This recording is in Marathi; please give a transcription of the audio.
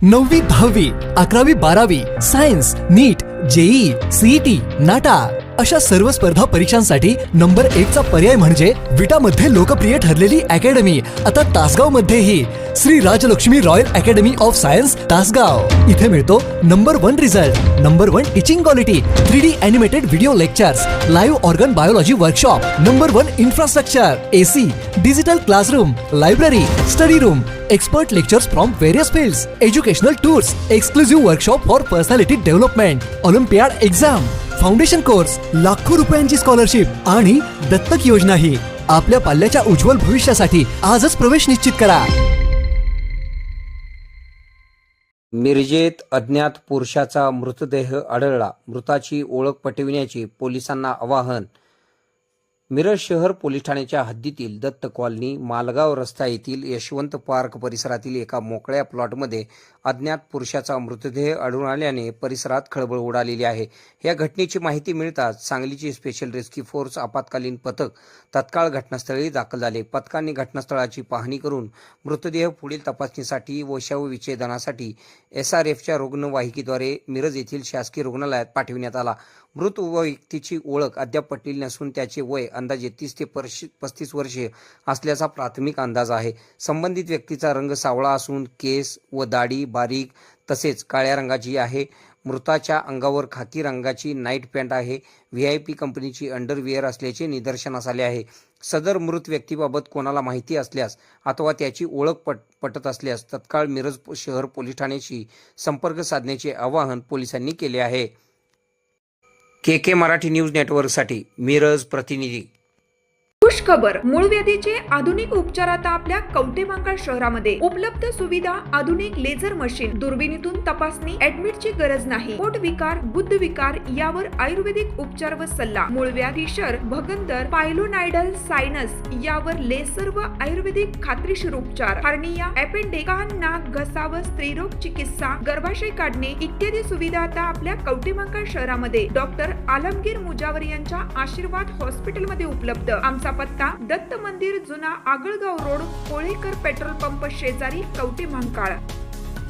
9वी 10वी 11वी 12वी सायन्स नीट जेई सीईटी नाटा अशा सर्व स्पर्धा परीक्षांसाठी नंबर 1 चा पर्याय म्हणजे विटा मध्ये लोकप्रिय ठरलेली अकॅडमी आता तासगाव मध्येही Shri Rajlakshmi royal academy of science Tasgaon. इथे मिळतो number 1 result, number 1 teaching quality, 3D animated video lectures, live organ biology workshop, number 1 infrastructure, AC, digital classroom, library, study room, expert lectures from various fields, educational tours, exclusive workshop for personality development, Olympiad exam, foundation course, लाखो रुपयांची स्कॉलरशिप आणि दत्तक योजना ही आपल्या पाल्याच्या उज्ज्वल भविष्यासाठी आजच प्रवेश निश्चित करा। मिरजेत अज्ञात पुरुषाचा मृतदेह आढळला, मृताची ओळख पटविण्याची पोलिसांना आवाहन। मिरज शहर पोलीस ठाण्याच्या हद्दीतील दत्त कॉलनी मालगाव रस्ता येथील यशवंत पार्क परिसरातील एका मोकळ्या प्लॉटमध्ये अज्ञात पुरुषाचा मृतदेह आढळून आल्याने परिसरात खळबळ उडालेली आहे। या घटनेची माहिती मिळताच सांगलीची स्पेशल रेस्क्यू फोर्स आपत्कालीन पथक तत्काळ घटनास्थळी दाखल झाले। पथकाने घटनास्थळाची पाहणी करून मृतदेह पुढील तपासणीसाठी व शवविच्छेदनासाठी SRFच्या रुग्णवाहिकेद्वारे मिरज येथील शासकीय रुग्णालयात पाठविण्यात आला। मृत व्यक्तीची ओळख अद्याप पटलेली नसून त्याचे वय अंदाजे 30 ते 35 वर्षे असल्याचा प्राथमिक अंदाज आहे। संबंधित व्यक्तीचा रंग सावळा असून केस व दाढी बारीक तसेच काळ्या रंगाची आहे। मृताच्या अंगावर खाकी रंगाची नाईट पॅन्ट आहे। VIP कंपनीची अंडरविअर असल्याचे निदर्शनास आले आहे। सदर मृत व्यक्तीबाबत कोणाला माहिती असल्यास अथवा त्याची ओळख पटत असल्यास तत्काळ मिरज शहर पोलीस ठाण्याशी संपर्क साधण्याचे आवाहन पोलिसांनी केले आहे। KK मराठी न्यूज नेटवर्कसाठी मिरज प्रतिनिधी। खुश खबर, मूळव्याधीचे आधुनिक उपचार आता आपल्या कवठेमहांकाळ शहरामध्ये उपलब्ध सुविधा, आधुनिक लेझर मशीन, दुर्बिणीतून तपासणी, ऍडमिटची गरज नाही। पोट विकार, गुद्ध विकार यावर आयुर्वेदिक उपचार व सल्ला। मूळव्याधी, शर, भगंदर, पायलोनायडल, सायनस यावर लेसर व आयुर्वेदिक खात्रीशीर उपचार। हर्निया, अपेंडिक्स, कान, नाक, घसा व स्त्रीरोग चिकित्सा, गर्भाशय काढणे इत्यादी सुविधा आता आपल्या कवठेमहांकाळ शहरामध्ये डॉक्टर आलमगीर मुजावर यांच्या आशीर्वाद हॉस्पिटलमध्ये उपलब्ध। आमचा पत्ता दत्त मंदिर, जुना Agalgaon road, Kolekar petrol pump शेजारी, कवठेमहांकाळ।